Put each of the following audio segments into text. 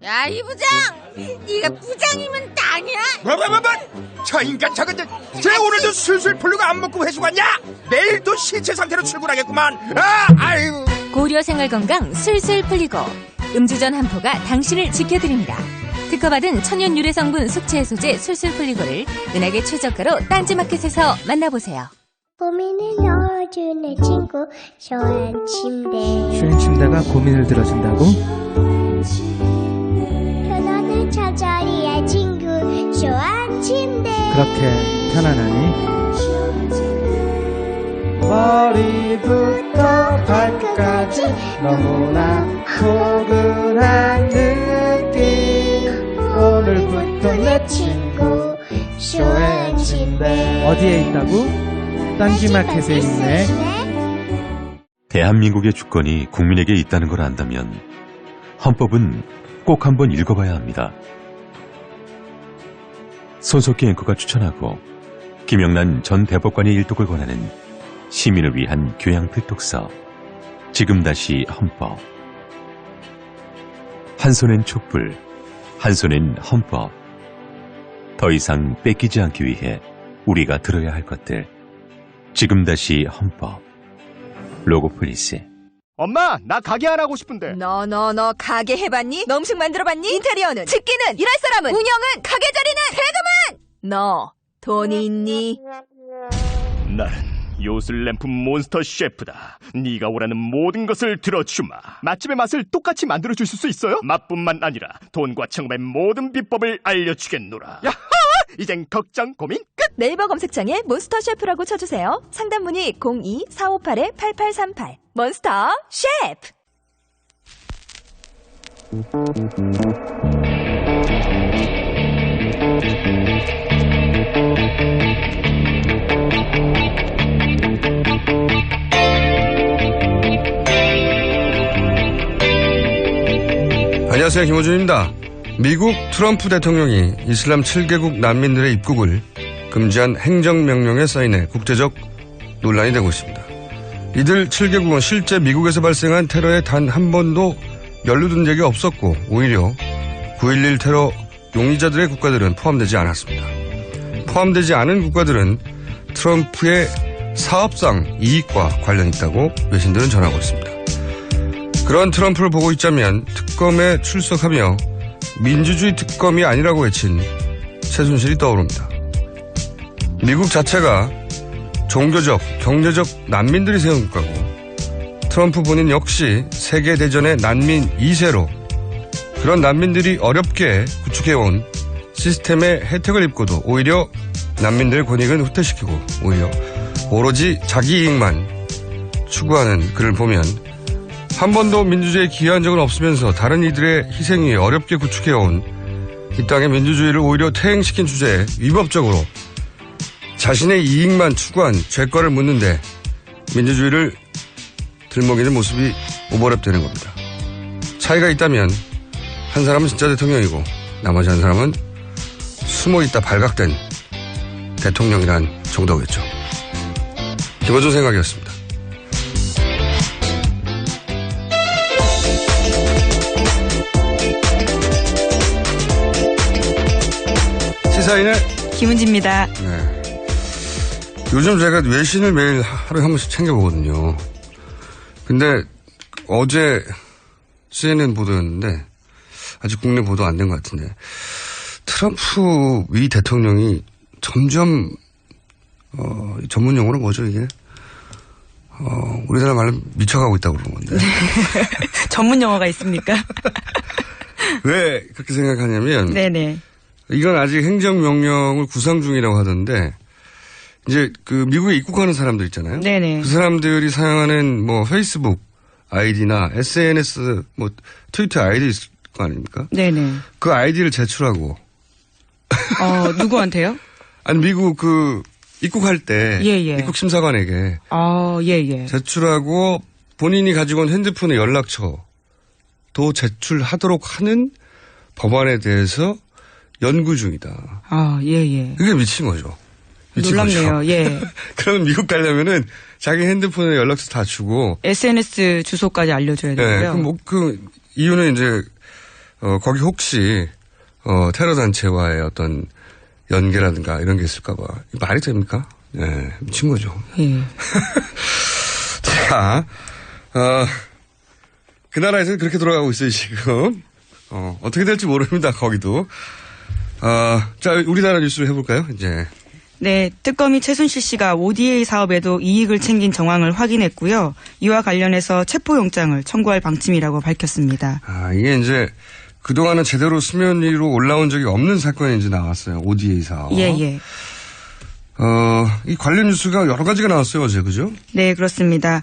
야, 이 부장! 네가 부장이면 땅이야? 저 인간 저건데 쟤 오늘도 술술 풀리고 안 먹고 회수 갔냐? 내일도 신체 상태로 출근하겠구만. 아이고. 고려 생활건강 술술 풀리고 음주전 한포가 당신을 지켜드립니다. 특허받은 천연 유래 성분 숙취 해소제 술술 풀리고를 은하계 최저가로 딴지마켓에서 만나보세요. 고민을 넣어주는 친구 쇼한 침대. 쇼한 침대가 고민을 들어준다고? 편안한 잠자리의 친구 쇼한 침대. 그렇게 편안하니? 머리부터 발끝까지 너무나 포근한 느낌. 오늘부터 내 친구 쇼한 침대. 어디에 있다고? 딴지마켓에 있네. 대한민국의 주권이 국민에게 있다는 걸 안다면 헌법은 꼭 한번 읽어봐야 합니다. 손석희 앵커가 추천하고 김영란 전 대법관의 일독을 권하는 시민을 위한 교양 필독서 지금 다시 헌법. 한 손엔 촛불, 한 손엔 헌법. 더 이상 뺏기지 않기 위해 우리가 들어야 할 것들. 지금 다시 헌법. 로고플리스. 엄마, 나 가게 안 하고 싶은데. 너 가게 해봤니? 너 음식 만들어봤니? 인테리어는? 집기는? 일할 사람은? 운영은? 가게 자리는? 세금은? 너 돈이 있니? 나는 요술램프 몬스터 셰프다. 네가 원하는 모든 것을 들어주마. 맛집의 맛을 똑같이 만들어줄 수 있어요? 맛뿐만 아니라 돈과 청음의 모든 비법을 알려주겠노라. 야하! 이젠 걱정 고민 끝! 네이버 검색창에 몬스터 셰프라고 쳐주세요. 상담 문의 02-458-8838. 몬스터 셰프! 안녕하세요, 김호준입니다. 미국 트럼프 대통령이 이슬람 7개국 난민들의 입국을 금지한 행정명령에 사인해 국제적 논란이 되고 있습니다. 이들 7개국은 실제 미국에서 발생한 테러에 단 한 번도 연루된 적이 없었고 오히려 9.11 테러 용의자들의 국가들은 포함되지 않았습니다. 포함되지 않은 국가들은 트럼프의 사업상 이익과 관련이 있다고 외신들은 전하고 있습니다. 그런 트럼프를 보고 있자면 특검에 출석하며 민주주의 특검이 아니라고 외친 최순실이 떠오릅니다. 미국 자체가 종교적, 경제적 난민들이 세운 국가고 트럼프 본인 역시 세계대전의 난민 2세로 그런 난민들이 어렵게 구축해온 시스템의 혜택을 입고도 오히려 난민들의 권익은 후퇴시키고 오히려 오로지 자기 이익만 추구하는 그를 보면 한 번도 민주주의에 기여한 적은 없으면서 다른 이들의 희생 위에 어렵게 구축해온 이 땅의 민주주의를 오히려 퇴행시킨 주제에 위법적으로 자신의 이익만 추구한 죄과를 묻는데 민주주의를 들먹이는 모습이 오버랩되는 겁니다. 차이가 있다면 한 사람은 진짜 대통령이고 나머지 한 사람은 숨어있다 발각된 대통령이란 정도겠죠. 김어준 생각이었습니다. 시사인의 김은지입니다. 네. 요즘 제가 외신을 매일 하루에 한 번씩 챙겨보거든요. 근데 어제 CNN 보도였는데 아직 국내 보도 안 된 것 같은데 트럼프 위 대통령이 점점 전문 용어로 뭐죠 이게? 우리나라 말로 미쳐가고 있다고 그러는 건데. 전문 용어가 있습니까? 왜 그렇게 생각하냐면 네네. 이건 아직 행정명령을 구상 중이라고 하던데 이제 그 미국에 입국하는 사람들 있잖아요. 네네. 그 사람들이 사용하는 뭐 페이스북 아이디나 SNS 뭐 트위터 아이디 있을 거 아닙니까? 네네. 그 아이디를 제출하고. 누구한테요? 아니 미국 그 입국할 때 예. 입국 심사관에게 예. 제출하고 본인이 가지고 온 핸드폰의 연락처도 제출하도록 하는 법안에 대해서 연구 중이다. 예. 그게 미친 거죠. 놀랍네요. 거죠. 예. 그러면 미국 가려면은 자기 핸드폰에 연락처 다 주고 SNS 주소까지 알려줘야 되고요. 네. 그 이유는 이제 거기 혹시 테러 단체와의 어떤 연계라든가 이런 게 있을까봐 말이 됩니까? 네, 미친 거죠. 예. 자, 그 나라에서는 그렇게 돌아가고 있어요 지금. 어떻게 될지 모릅니다 거기도. 자, 우리나라 뉴스를 해볼까요 이제. 네, 특검이 최순실 씨가 ODA 사업에도 이익을 챙긴 정황을 확인했고요. 이와 관련해서 체포영장을 청구할 방침이라고 밝혔습니다. 이게 이제 그동안은 제대로 수면 위로 올라온 적이 없는 사건이 이제 나왔어요. ODA 사업. 예, 예. 이 관련 뉴스가 여러 가지가 나왔어요, 어제, 그죠? 네, 그렇습니다.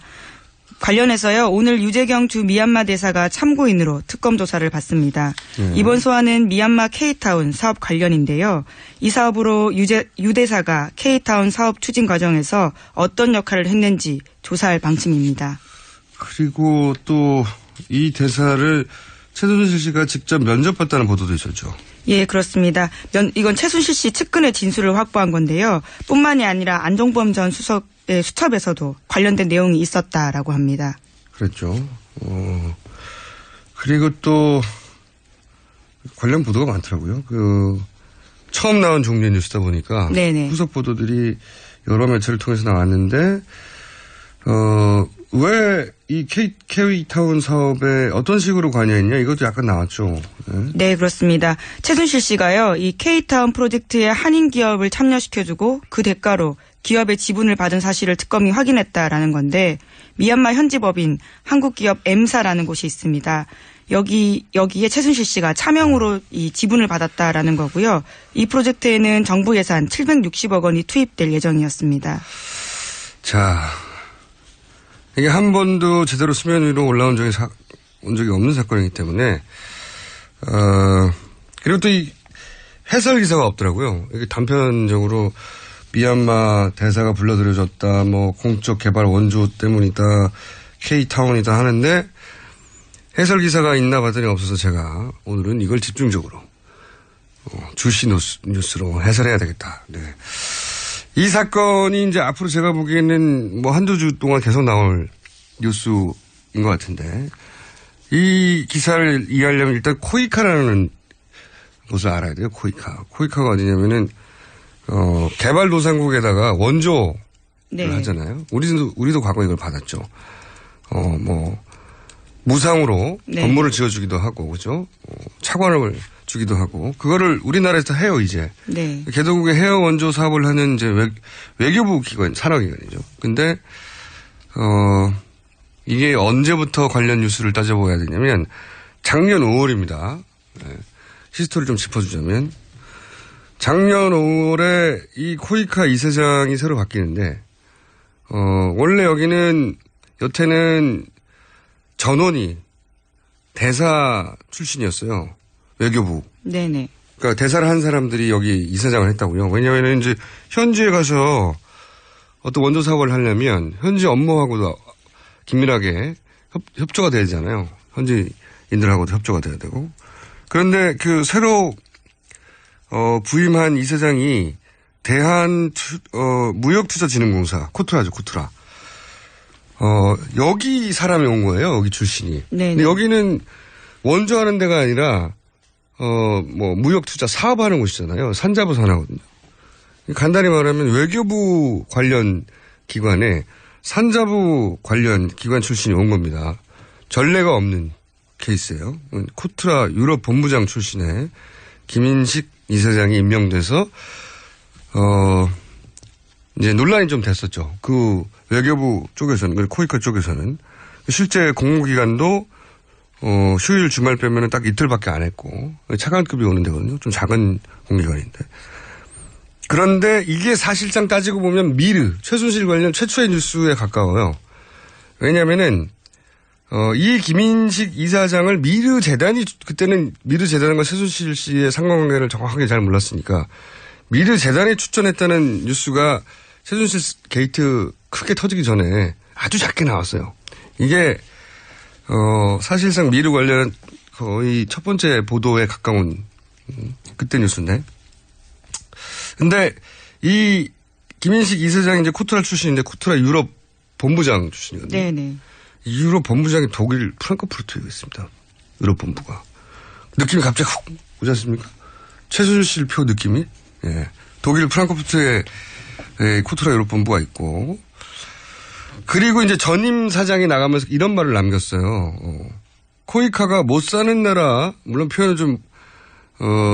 관련해서요, 오늘 유재경 주 미얀마 대사가 참고인으로 특검 조사를 받습니다. 이번 소환은 미얀마 K타운 사업 관련인데요. 이 사업으로 유 대사가 K타운 사업 추진 과정에서 어떤 역할을 했는지 조사할 방침입니다. 그리고 또 이 대사를 최순실 씨가 직접 면접봤다는 보도도 있었죠. 예, 그렇습니다. 이건 최순실 씨 측근의 진술을 확보한 건데요. 뿐만이 아니라 안종범 전 수석의 수첩에서도 관련된 내용이 있었다라고 합니다. 그랬죠. 그리고 또 관련 보도가 많더라고요. 처음 나온 종류의 뉴스다 보니까 네네. 후속 보도들이 여러 매체를 통해서 나왔는데 왜 이 K타운 사업에 어떤 식으로 관여했냐 이것도 약간 나왔죠. 네, 그렇습니다. 최순실 씨가요, 이 K타운 프로젝트에 한인 기업을 참여시켜주고 그 대가로 기업의 지분을 받은 사실을 특검이 확인했다라는 건데 미얀마 현지 법인 한국기업 M사라는 곳이 있습니다. 여기에 최순실 씨가 차명으로 이 지분을 받았다라는 거고요. 이 프로젝트에는 정부 예산 760억 원이 투입될 예정이었습니다. 자, 이게 한 번도 제대로 수면 위로 올라온 적이 없는 사건이기 때문에 그리고 또 이 해설 기사가 없더라고요. 이게 단편적으로 미얀마 대사가 불러들여졌다, 뭐 공적 개발 원조 때문이다, K타운이다 하는데 해설 기사가 있나 봤더니 없어서 제가 오늘은 이걸 집중적으로 주시 뉴스로 해설해야 되겠다. 네. 이 사건이 이제 앞으로 제가 보기에는 뭐 한두 주 동안 계속 나올 뉴스인 것 같은데 이 기사를 이해하려면 일단 코이카라는 곳을 알아야 돼요. 코이카가 어디냐면은 개발도상국에다가 원조를 네. 하잖아요. 우리도 과거 이걸 받았죠. 뭐 무상으로 네. 건물을 지어주기도 하고 그죠? 차관을 주기도 하고 그거를 우리나라에서 해요 이제. 네. 개도국의 해외 원조 사업을 하는 이제 외교부 기관 산하기관이죠. 근데 이게 언제부터 관련 뉴스를 따져봐야 되냐면 작년 5월입니다. 네. 히스토리를 좀 짚어주자면 작년 5월에 이 코이카 이사장이 새로 바뀌는데 원래 여태는 전원이 대사 출신이었어요. 외교부. 네네. 그러니까 대사를 한 사람들이 여기 이사장을 했다고요. 왜냐하면 이제 현지에 가서 어떤 원조 사업을 하려면 현지 업무하고도 긴밀하게 협조가 돼야 되잖아요. 현지인들하고도 협조가 돼야 되고. 그런데 새로 부임한 이사장이 무역투자진흥공사 코트라죠, 코트라. 여기 사람이 온 거예요. 여기 출신이. 네. 근데 여기는 원조하는 데가 아니라 뭐 무역투자 사업하는 곳이잖아요. 산자부 산하거든요. 간단히 말하면 외교부 관련 기관에 산자부 관련 기관 출신이 온 겁니다. 전례가 없는 케이스예요. 코트라 유럽 본부장 출신의 김인식 이사장이 임명돼서 이제 논란이 좀 됐었죠. 그 외교부 쪽에서는, 그리고 코이카 쪽에서는 실제 공무기간도 휴일 주말 빼면은 딱 이틀밖에 안 했고 차관급이 오는 데거든요. 좀 작은 공기관인데. 그런데 이게 사실상 따지고 보면 최순실 관련 최초의 뉴스에 가까워요. 왜냐면은 이 김인식 이사장을 그때는 미르재단과 최순실 씨의 상관관계를 정확하게 잘 몰랐으니까 미르재단이 추천했다는 뉴스가 최순실 게이트 크게 터지기 전에 아주 작게 나왔어요. 이게 사실상 미르 관련 거의 첫 번째 보도에 가까운 그때 뉴스인데. 근데 이 김인식 이사장이 이제 코트라 출신인데 코트라 유럽 본부장 출신이거든요. 네네. 유럽 본부장이 독일 프랑크푸르트에 있습니다. 유럽 본부가. 느낌이 갑자기 훅 오지 않습니까? 최순실 씨 표 느낌이. 예. 독일 프랑크푸르트에 코트라 유럽본부가 있고. 그리고 이제 전임 사장이 나가면서 이런 말을 남겼어요. 코이카가 못 사는 나라, 물론 표현은 좀,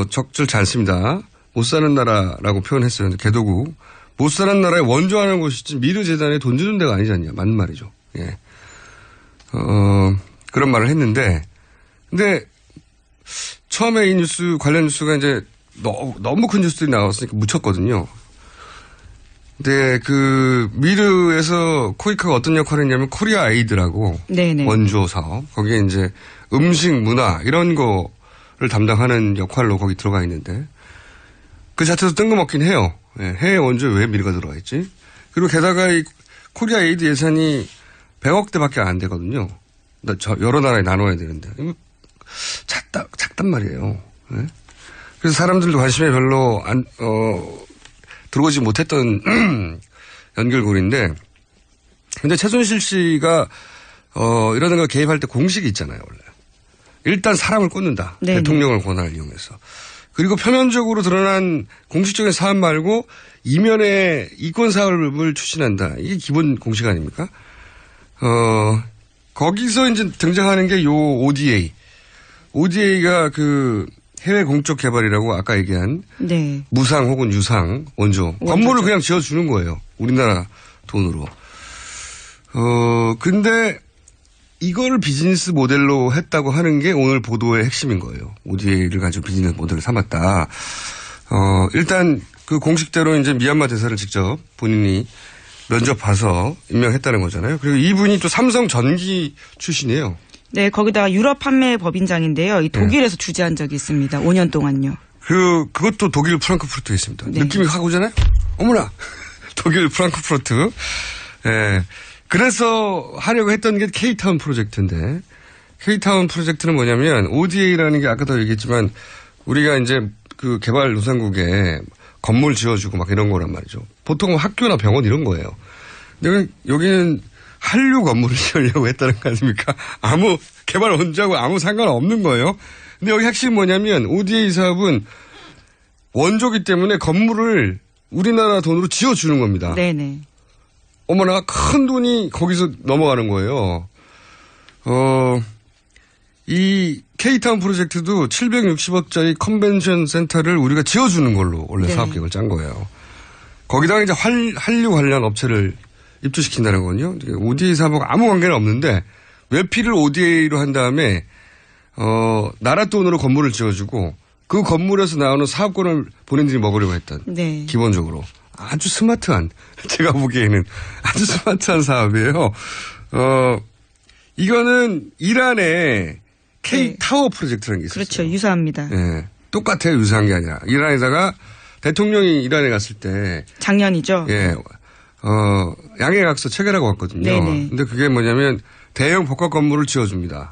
적절치 않습니다. 못 사는 나라라고 표현했어요. 개도국. 못 사는 나라에 원조하는 곳이지 미르 재단에 돈 주는 데가 아니지 않냐. 맞는 말이죠. 예. 그런 말을 했는데, 근데 처음에 이 뉴스, 관련 뉴스가 이제 너무 큰 뉴스들이 나왔으니까 묻혔거든요. 근데 미르에서 코이카가 어떤 역할을 했냐면 코리아 에이드라고 네네. 원조 사업. 거기에 이제 음식, 문화 이런 거를 담당하는 역할로 거기 들어가 있는데 그 자체도 뜬금없긴 해요. 예, 해외 원조에 왜 미르가 들어가 있지? 그리고 게다가 이 코리아 에이드 예산이 100억대밖에 안 되거든요. 여러 나라에 나눠야 되는데. 작단 말이에요. 예? 그래서 사람들도 관심이 별로 들어오지 못했던 연결고리인데, 근데 최순실 씨가 이런 거 개입할 때 공식이 있잖아요, 원래. 일단 사람을 꽂는다. 네네. 대통령을 권한을 이용해서. 그리고 표면적으로 드러난 공식적인 사안 말고 이면에 이권 사업을 추진한다. 이게 기본 공식 아닙니까? 거기서 이제 등장하는 게 요 ODA. ODA가 해외 공적 개발이라고 아까 얘기한 네. 무상 혹은 유상 원조. 건물을 그냥 지어주는 거예요. 우리나라 돈으로. 근데 이거를 비즈니스 모델로 했다고 하는 게 오늘 보도의 핵심인 거예요. ODA를 가지고 비즈니스 모델을 삼았다. 일단 그 공식대로 이제 미얀마 대사를 직접 본인이 면접 봐서 임명했다는 거잖아요. 그리고 이분이 또 삼성 전기 출신이에요. 네, 거기다가 유럽 판매 법인장인데요. 이 독일에서 주재한 적이 있습니다. 5년 동안요. 그것도 독일 프랑크푸르트에 있습니다. 네. 느낌이 확 오잖아요? 어머나! 독일 프랑크푸르트. 예. 그래서 하려고 했던 게 K타운 프로젝트인데, K타운 프로젝트는 뭐냐면, ODA라는 게 아까도 얘기했지만, 우리가 이제 개발도상국에 건물 지어주고 막 이런 거란 말이죠. 보통 학교나 병원 이런 거예요. 근데 여기는 한류 건물을 지으려고 했다는 거 아닙니까? 아무 개발 원조하고 아무 상관없는 거예요. 근데 여기 핵심이 뭐냐면 ODA 사업은 원조기 때문에 건물을 우리나라 돈으로 지어주는 겁니다. 네네. 어머나 큰 돈이 거기서 넘어가는 거예요. 이 K타운 프로젝트도 760억짜리 컨벤션 센터를 우리가 지어주는 걸로 원래 네. 사업계획을 짠 거예요. 거기다가 이제 한류 관련 업체를 입주시킨다는 거군요. ODA 사업하고 아무 관계는 없는데 외피를 ODA로 한 다음에 나라 돈으로 건물을 지어주고 그 건물에서 나오는 사업권을 본인들이 먹으려고 했던 네. 기본적으로 아주 스마트한 제가 보기에는 아주 스마트한 사업이에요. 이거는 이란의 K타워 네. 프로젝트라는 게 있었어요. 그렇죠. 유사합니다. 네. 똑같아요. 유사한 게 아니라. 이란에다가 대통령이 이란에 갔을 때 작년이죠. 예. 양해각서 체결하고 왔거든요. 네네. 근데 그게 뭐냐면 대형 복합 건물을 지어줍니다.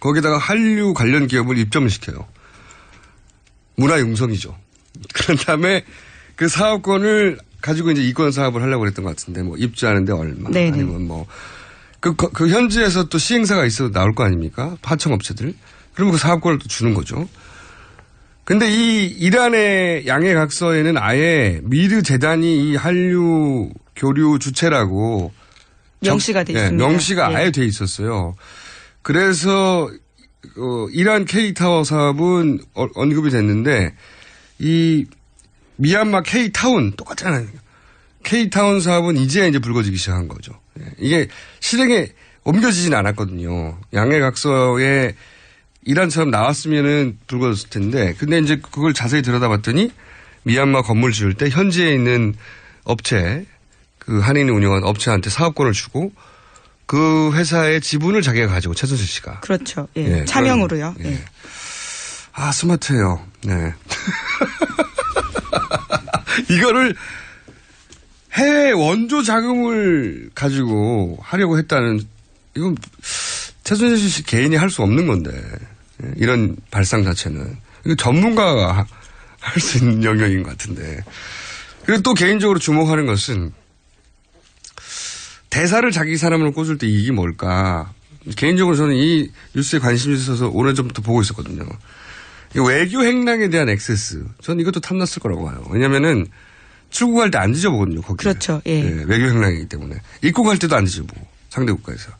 거기다가 한류 관련 기업을 입점을 시켜요. 문화융성이죠. 그런 다음에 그 사업권을 가지고 이제 이권 사업을 하려고 그랬던 것 같은데 뭐 입주하는데 얼마 네네. 아니면 뭐 그 현지에서 또 시행사가 있어도 나올 거 아닙니까? 하청업체들. 그러면 그 사업권을 또 주는 거죠. 근데 이 이란의 양해각서에는 아예 미르 재단이 이 한류 교류 주체라고 명시가 돼 있습니다. 네, 명시가 네. 아예 돼 있었어요. 그래서 이란 K타워 사업은 언급이 됐는데 이 미얀마 K타운 똑같잖아요. K타운 사업은 이제 불거지기 시작한 거죠. 이게 실행에 옮겨지진 않았거든요. 양해각서에 이란처럼 나왔으면은 불거졌을 텐데, 근데 이제 그걸 자세히 들여다봤더니 미얀마 건물 지을 때 현지에 있는 업체, 한인이 운영한 업체한테 사업권을 주고 그 회사의 지분을 자기가 가지고 최순실 씨가. 그렇죠. 예. 예 차명으로요. 예. 예. 아, 스마트해요. 네. 이거를 해외 원조 자금을 가지고 하려고 했다는, 이건 최순실 씨 개인이 할 수 없는 건데. 이런 발상 자체는. 이거 전문가가 할 수 있는 영역인 것 같은데. 그리고 또 개인적으로 주목하는 것은 대사를 자기 사람으로 꽂을 때 이익이 뭘까. 개인적으로 저는 이 뉴스에 관심이 있어서 오래전부터 보고 있었거든요. 이 외교 행랑에 대한 액세스. 전 이것도 탐났을 거라고 봐요. 왜냐면은 출국할 때 안 뒤져보거든요. 거기. 그렇죠. 예. 네, 외교 행랑이기 때문에. 입국할 때도 안 뒤져보고. 상대 국가에서.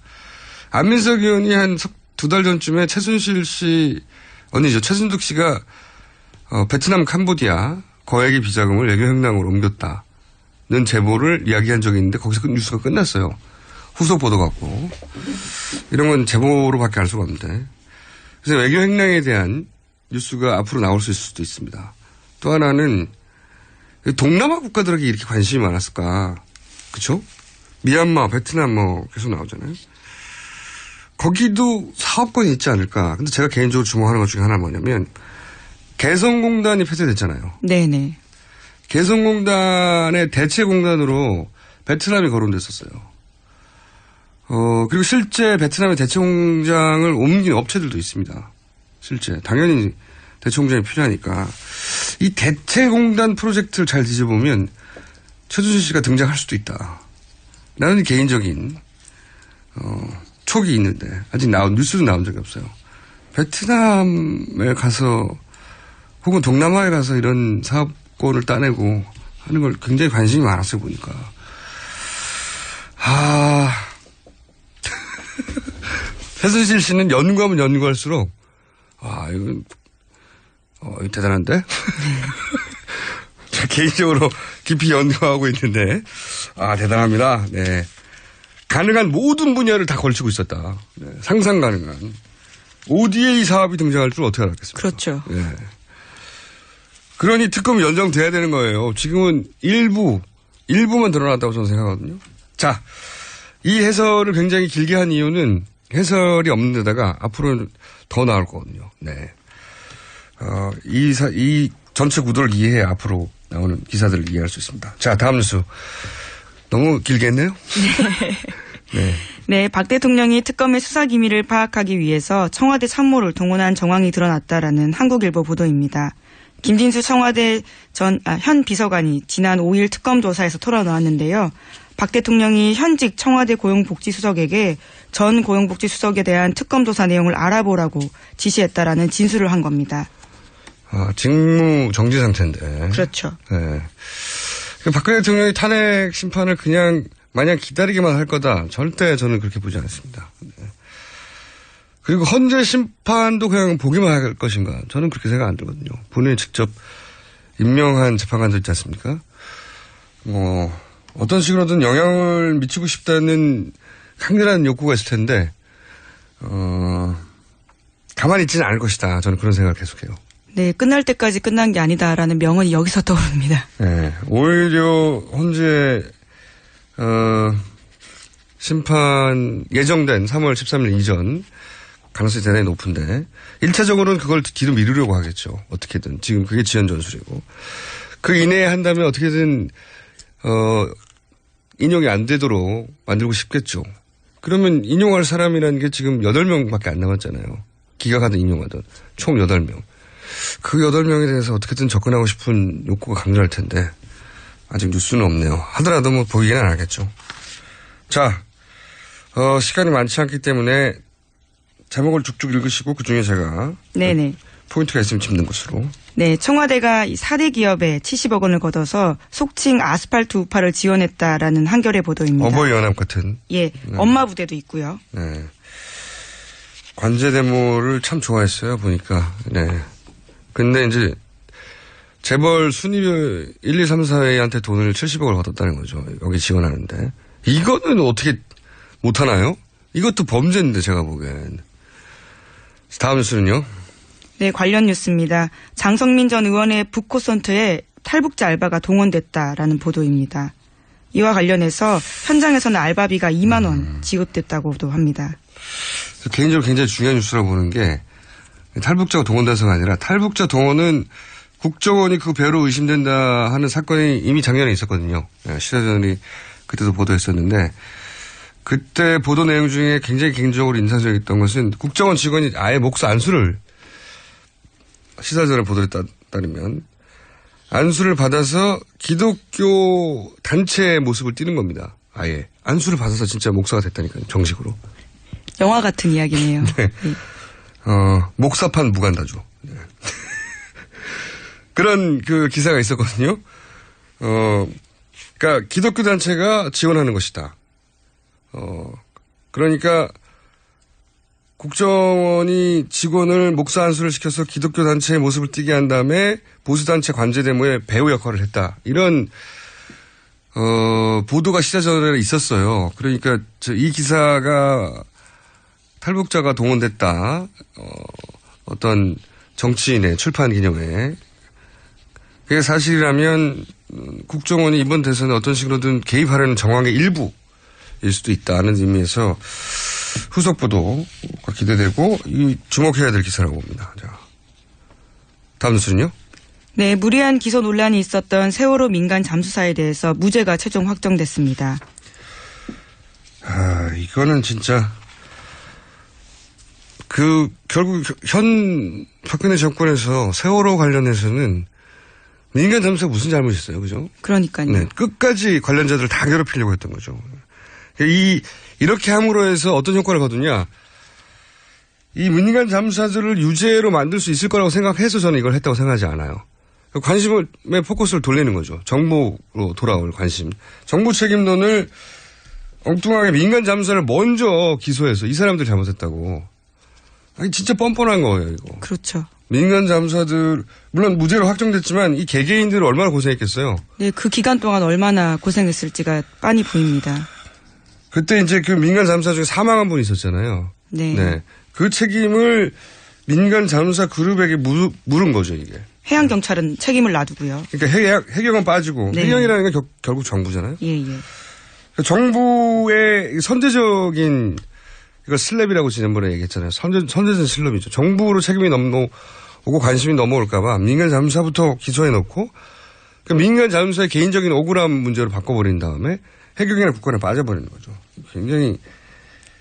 안민석 의원이 한 2달 전쯤에 최순실 씨, 최순득 씨가 베트남 캄보디아 거액의 비자금을 외교 행랑으로 옮겼다는 제보를 이야기한 적이 있는데 거기서 뉴스가 끝났어요. 후속 보도 같고. 이런 건 제보로밖에 알 수가 없는데. 그래서 외교 행랑에 대한 뉴스가 앞으로 나올 수 있을 수도 있습니다. 또 하나는 동남아 국가들에게 이렇게 관심이 많았을까. 그쵸? 미얀마, 베트남 계속 나오잖아요. 거기도 사업권이 있지 않을까. 근데 제가 개인적으로 주목하는 것 중에 하나는 뭐냐면 개성공단이 폐쇄됐잖아요. 네네. 개성공단의 대체공단으로 베트남이 거론됐었어요. 그리고 실제 베트남의 대체공장을 옮긴 업체들도 있습니다. 실제. 당연히 대체공장이 필요하니까. 이 대체공단 프로젝트를 잘 뒤져보면 최순실 씨가 등장할 수도 있다. 라는 개인적인, 촉이 있는데, 아직 뉴스도 나온 적이 없어요. 베트남에 가서, 혹은 동남아에 가서 이런 사업권을 따내고 하는 걸 굉장히 관심이 많았어요, 보니까. 최순실 씨는 연구하면 연구할수록, 이건, 이거 대단한데? 개인적으로 깊이 연구하고 있는데, 대단합니다. 네. 가능한 모든 분야를 다 걸치고 있었다. 네. 상상 가능한. ODA 사업이 등장할 줄 어떻게 알았겠습니까? 그렇죠. 네. 그러니 특검이 연장돼야 되는 거예요. 지금은 일부만 드러났다고 저는 생각하거든요. 자, 이 해설을 굉장히 길게 한 이유는 해설이 없는 데다가 앞으로는 더 나올 거거든요. 네. 이 전체 구도를 이해해 앞으로 나오는 기사들을 이해할 수 있습니다. 자, 다음 뉴스. 너무 길게 했네요? 네. 네, 박 대통령이 특검의 수사 기밀을 파악하기 위해서 청와대 참모를 동원한 정황이 드러났다라는 한국일보 보도입니다. 김진수 청와대 현 비서관이 지난 5일 특검 조사에서 털어놓았는데요. 박 대통령이 현직 청와대 고용복지수석에게 전 고용복지수석에 대한 특검 조사 내용을 알아보라고 지시했다라는 진술을 한 겁니다. 직무 정지 상태인데. 그렇죠. 네. 박근혜 대통령이 탄핵 심판을 그냥 마냥 기다리기만 할 거다. 절대 저는 그렇게 보지 않습니다. 네. 그리고 헌재 심판도 그냥 보기만 할 것인가. 저는 그렇게 생각 안 들거든요. 본인이 직접 임명한 재판관들 있지 않습니까? 어떤 식으로든 영향을 미치고 싶다는 강렬한 욕구가 있을 텐데, 가만히 있지는 않을 것이다. 저는 그런 생각을 계속해요. 네, 끝날 때까지 끝난 게 아니다라는 명언이 여기서 떠오릅니다. 네, 오히려 헌재 심판 예정된 3월 13일 이전 가능성이 대단히 높은데 1차적으로는 그걸 뒤로 미루려고 하겠죠. 어떻게든. 지금 그게 지연 전술이고. 그 이내에 한다면 어떻게든 인용이 안 되도록 만들고 싶겠죠. 그러면 인용할 사람이라는 게 지금 8명밖에 안 남았잖아요. 기각하든 인용하든 총 8명. 그 8명에 대해서 어떻게든 접근하고 싶은 욕구가 강렬할 텐데 아직 뉴스는 없네요. 하더라도 보이기는 안 하겠죠. 자, 시간이 많지 않기 때문에 제목을 쭉쭉 읽으시고 그중에 제가 네네. 포인트가 있으면 짚는 것으로. 네, 청와대가 4대 기업에 70억 원을 걷어서 속칭 아스팔트 우파를 지원했다라는 한겨레 보도입니다. 어버이 연합 같은. 예, 네. 엄마 부대도 있고요. 네. 관제 데모를 참 좋아했어요, 보니까. 네. 근데 이제 재벌 순위 1, 2, 3, 4회한테 돈을 70억을 걷었다는 거죠. 여기 지원하는데. 이거는 어떻게 못하나요? 이것도 범죄인데 제가 보기엔. 다음 뉴스는요? 네, 관련 뉴스입니다. 장성민 전 의원의 북코센터에 탈북자 알바가 동원됐다라는 보도입니다. 이와 관련해서 현장에서는 알바비가 2만 원 지급됐다고도 합니다. 개인적으로 굉장히 중요한 뉴스라고 보는 게 탈북자가 동원돼서가 아니라 탈북자 동원은 국정원이 그 배로 의심된다 하는 사건이 이미 작년에 있었거든요. 시사저널이 그때도 보도했었는데 그때 보도 내용 중에 굉장히 개인적으로 인상적이었던 것은 국정원 직원이 아예 목수 안수를 시사저널 보도에 따르면 안수를 받아서 기독교 단체의 모습을 띠는 겁니다. 아예. 안수를 받아서 진짜 목사가 됐다니까요. 정식으로. 영화 같은 이야기네요. 네. 목사판 무간다죠. 네. 그런 그 기사가 있었거든요. 그러니까 기독교 단체가 지원하는 것이다. 그러니까 국정원이 직원을 목사 안수를 시켜서 기독교 단체의 모습을 띠게 한 다음에 보수 단체 관제 데모에 배우 역할을 했다. 이런 보도가 시사전에 있었어요. 그러니까 이 기사가 탈북자가 동원됐다. 어떤 정치인의 출판 기념회. 그게 사실이라면 국정원이 이번 대선에 어떤 식으로든 개입하려는 정황의 일부일 수도 있다는 의미에서 후속 보도가 기대되고 주목해야 될 기사라고 봅니다. 자, 다음 뉴스는요? 네, 무리한 기소 논란이 있었던 세월호 민간 잠수사에 대해서 무죄가 최종 확정됐습니다. 이거는 진짜 결국 현 박근혜 정권에서 세월호 관련해서는 민간 잠수사가 무슨 잘못이 있어요, 그죠? 그러니까요. 네, 끝까지 관련자들을 다 괴롭히려고 했던 거죠. 이렇게 함으로 해서 어떤 효과를 거두냐? 이 민간 잠수사들을 유죄로 만들 수 있을 거라고 생각해서 저는 이걸 했다고 생각하지 않아요. 관심의 포커스를 돌리는 거죠. 정부로 돌아올 관심. 정부 책임론을 엉뚱하게 민간 잠수사를 먼저 기소해서 이 사람들 잘못했다고. 아니, 진짜 뻔뻔한 거예요, 이거. 그렇죠. 민간 잠수사들, 물론 무죄로 확정됐지만 이 개개인들을 얼마나 고생했겠어요. 네, 그 기간 동안 얼마나 고생했을지가 빤히 보입니다. 그때 이제 그 민간 잠수사 중에 사망한 분이 있었잖아요. 네. 그 책임을 민간 잠수사 그룹에게 물은 거죠, 이게. 해양경찰은 책임을 놔두고요. 그러니까 해경은 빠지고. 네. 해경이라는 건 결국 정부잖아요. 예. 정부의 선제적인, 이거 슬랩이라고 지난번에 얘기했잖아요. 선제적인 슬랩이죠. 정부로 책임이 넘어오고 관심이 넘어올까봐 민간 잠수사부터 기소해 놓고, 그러니까 민간 잠수사의 개인적인 억울함 문제로 바꿔버린 다음에 해경이나 국가에 빠져버리는 거죠. 굉장히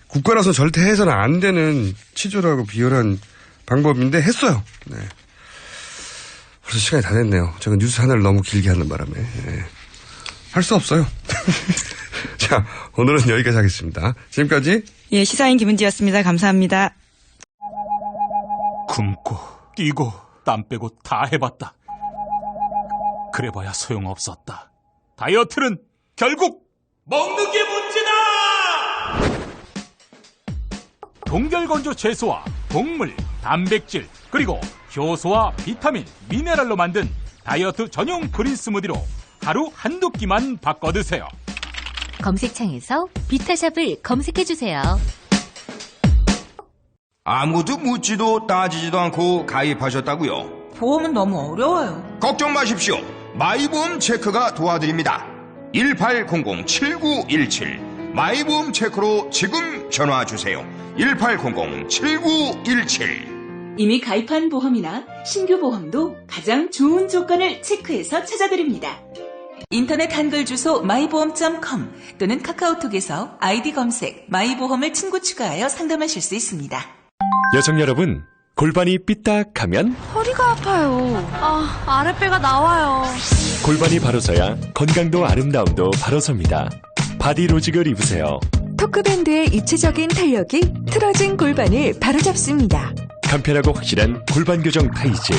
국가라서 절대 해서는 안 되는 치졸하고 비열한 방법인데 했어요. 네. 벌써 시간이 다 됐네요. 제가 뉴스 하나를 너무 길게 하는 바람에. 네. 할 수 없어요. 자, 오늘은 여기까지 하겠습니다. 지금까지 예, 시사인 김은지였습니다. 감사합니다. 굶고 뛰고 땀 빼고 다 해봤다. 그래봐야 소용없었다. 다이어트는 결국 먹는 게 문제다! 동결건조 채소와 곡물, 단백질, 그리고 효소와 비타민, 미네랄로 만든 다이어트 전용 그린 스무디로 하루 한두 끼만 바꿔 드세요. 검색창에서 비타샵을 검색해주세요. 아무도 묻지도 따지지도 않고 가입하셨다고요? 보험은 너무 어려워요. 걱정 마십시오. 마이보험 체크가 도와드립니다. 1800-7917 마이보험 체크로 지금 전화주세요. 1800-7917 이미 가입한 보험이나 신규 보험도 가장 좋은 조건을 체크해서 찾아드립니다. 인터넷 한글 주소 마이보험.com 또는 카카오톡에서 아이디 검색 마이보험을 친구 추가하여 상담하실 수 있습니다. 여성 여러분, 골반이 삐딱하면 허리가 아파요. 아랫배가 나와요. 골반이 바로 서야 건강도 아름다움도 바로 섭니다. 바디로직을 입으세요. 토크밴드의 입체적인 탄력이 틀어진 골반을 바로잡습니다. 간편하고 확실한 골반 교정 타이즈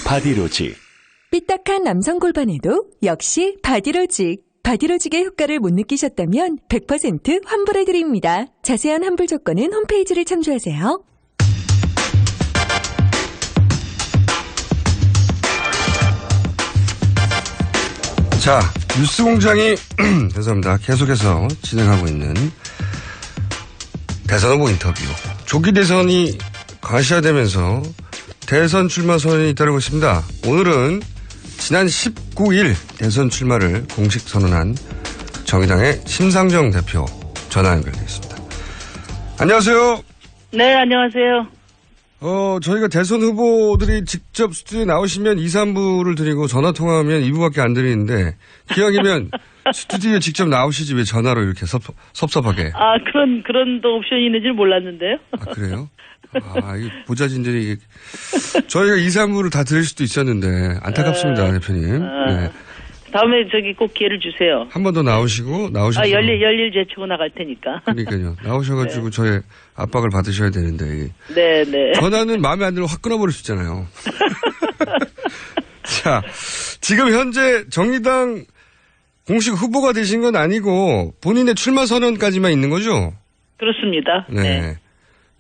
바디로직. 삐딱한 남성 골반에도 역시 바디로직. 바디로직의 효과를 못 느끼셨다면 100% 환불해드립니다. 자세한 환불 조건은 홈페이지를 참조하세요. 자, 뉴스공장이 죄송합니다. 계속해서 진행하고 있는 대선 후보 인터뷰. 조기 대선이 가시화되면서 대선 출마 선언이 잇따르고 있습니다. 오늘은 지난 19일 대선 출마를 공식 선언한 정의당의 심상정 대표 전화 연결되어 있습니다. 안녕하세요. 네, 안녕하세요. 저희가 대선 후보들이 직접 스튜디오에 나오시면 2, 3부를 드리고 전화 통화하면 2부밖에 안 드리는데 기왕이면 스튜디오에 직접 나오시지 왜 전화로 이렇게 섭섭하게. 그런 또 옵션이 있는지 몰랐는데요. 그래요? 이 보좌진들이 저희가 2, 3부를 다 들을 수도 있었는데 안타깝습니다, 대표님. 네. 다음에 꼭 기회를 주세요. 한 번 더 나오셔서. 열일 제치고 나갈 테니까. 그러니까요. 나오셔가지고 네. 저의 압박을 받으셔야 되는데. 네. 전화는 마음에 안 들면 확 끊어버릴 수 있잖아요. 자, 지금 현재 정의당 공식 후보가 되신 건 아니고 본인의 출마 선언까지만 있는 거죠? 그렇습니다. 네.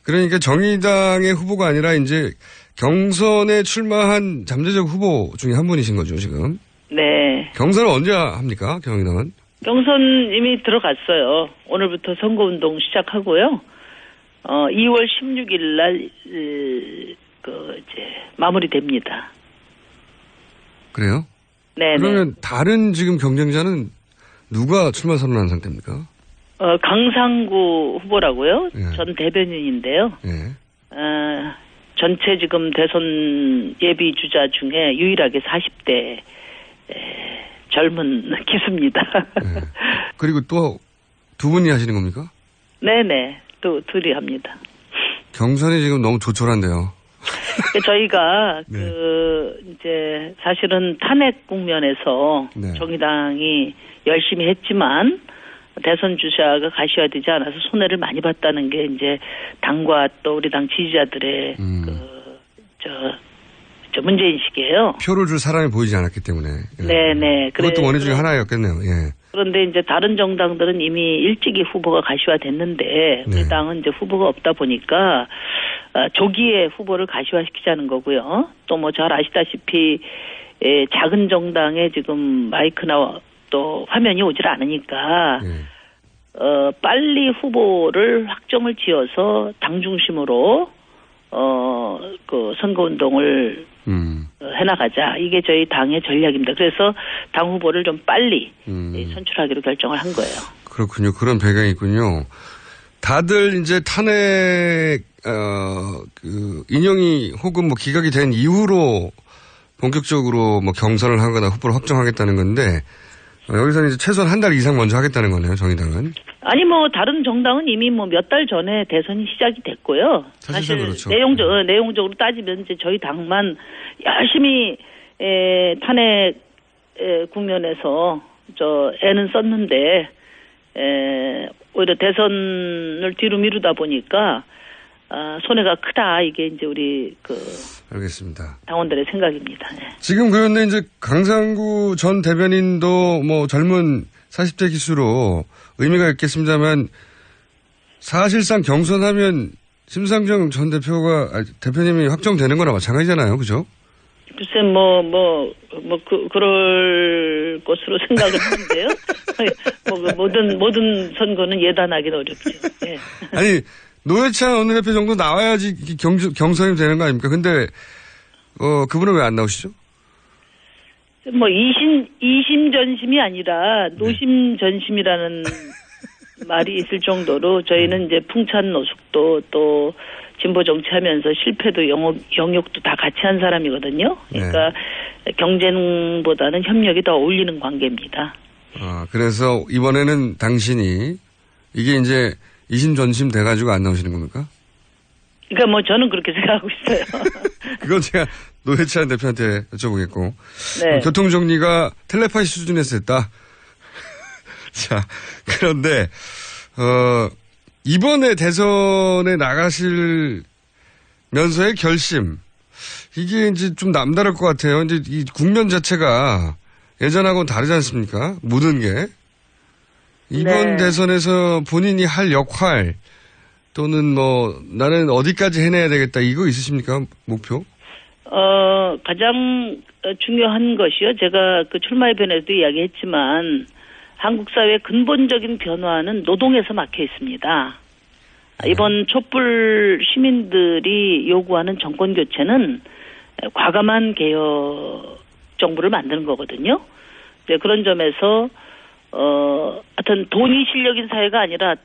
그러니까 정의당의 후보가 아니라 이제 경선에 출마한 잠재적 후보 중에 한 분이신 거죠, 지금? 네. 경선을 언제 합니까, 정의당은? 경선 이미 들어갔어요. 오늘부터 선거운동 시작하고요. 2월 16일 날, 마무리됩니다. 그래요? 네. 그러면 다른 지금 경쟁자는 누가 출마 선언한 상태입니까? 강상구 후보라고요. 예. 전 대변인인데요. 예. 전체 지금 대선 예비 주자 중에 유일하게 40대 젊은 기수입니다. 예. 그리고 또 두 분이 하시는 겁니까? 네네. 또 둘이 합니다. 경선이 지금 너무 조촐한데요. 저희가 네. 이제 사실은 탄핵 국면에서 네. 정의당이 열심히 했지만 대선 주자가 가시화되지 않아서 손해를 많이 봤다는 게 이제 당과 또 우리 당 지지자들의 문제인식이에요. 표를 줄 사람이 보이지 않았기 때문에. 예. 네네. 그것도 원인 중에 하나였겠네요. 예. 그런데 이제 다른 정당들은 이미 일찍이 후보가 가시화됐는데 우리 당은 이제 후보가 없다 보니까 조기에 후보를 가시화시키자는 거고요. 또 뭐 잘 아시다시피 작은 정당에 지금 마이크나 또 화면이 오질 않으니까 빨리 후보를 확정을 지어서 당 중심으로 그 선거운동을 해나가자. 이게 저희 당의 전략입니다. 그래서 당 후보를 좀 빨리 선출하기로 결정을 한 거예요. 그렇군요. 그런 배경이 있군요. 다들 이제 탄핵, 인용이 혹은 뭐 기각이 된 이후로 본격적으로 뭐 경선을 하거나 후보를 확정하겠다는 건데, 여기서는 이제 최소한 한 달 이상 먼저 하겠다는 거네요, 정의당은. 아니, 뭐, 다른 정당은 이미 뭐 몇 달 전에 대선이 시작이 됐고요. 사실 그렇죠. 내용적으로 따지면 이제 저희 당만 열심히, 탄핵, 국면에서 애는 썼는데, 오히려 대선을 뒤로 미루다 보니까, 손해가 크다. 이게 이제 우리 알겠습니다. 당원들의 생각입니다. 네. 지금 그런데 이제 강상구 전 대변인도 뭐 젊은 40대 기수로 의미가 있겠습니다만 사실상 경선하면 심상정 전 대표님이 확정되는 거나 마찬가지잖아요. 그죠? 글쎄, 그럴 것으로 생각을 하는데요. 모든 선거는 예단하기는 어렵죠. 예. 아니, 노회찬 원내대표 정도 나와야지 경선이 되는 거 아닙니까? 근데, 그분은 왜 안 나오시죠? 이심전심이 아니라 노심전심이라는 말이 있을 정도로 저희는 이제 풍찬 노숙도 또 진보 정치하면서 실패도 영역도 다 같이 한 사람이거든요. 그러니까 경쟁보다는 협력이 더 어울리는 관계입니다. 그래서 이번에는 당신이 이게 이제 이심전심 돼가지고 안 나오시는 겁니까? 그러니까 저는 그렇게 생각하고 있어요. 그건 제가 노회찬 대표한테 여쭤보겠고. 네. 교통정리가 텔레파시 수준에서 됐다. 자, 그런데, 이번에 대선에 나가실 면서의 결심. 이게 이제 좀 남다를 것 같아요. 이제 이 국면 자체가 예전하고는 다르지 않습니까? 모든 게. 이번 대선에서 본인이 할 역할 또는 나는 어디까지 해내야 되겠다 이거 있으십니까? 목표? 가장 중요한 것이요. 제가 출마해변에도 이야기했지만 한국 사회의 근본적인 변화는 노동에서 막혀 있습니다. 이번 촛불 시민들이 요구하는 정권 교체는 과감한 개혁 정부를 만드는 거거든요. 네, 그런 점에서 하여튼 돈이 실력인 사회가 아니라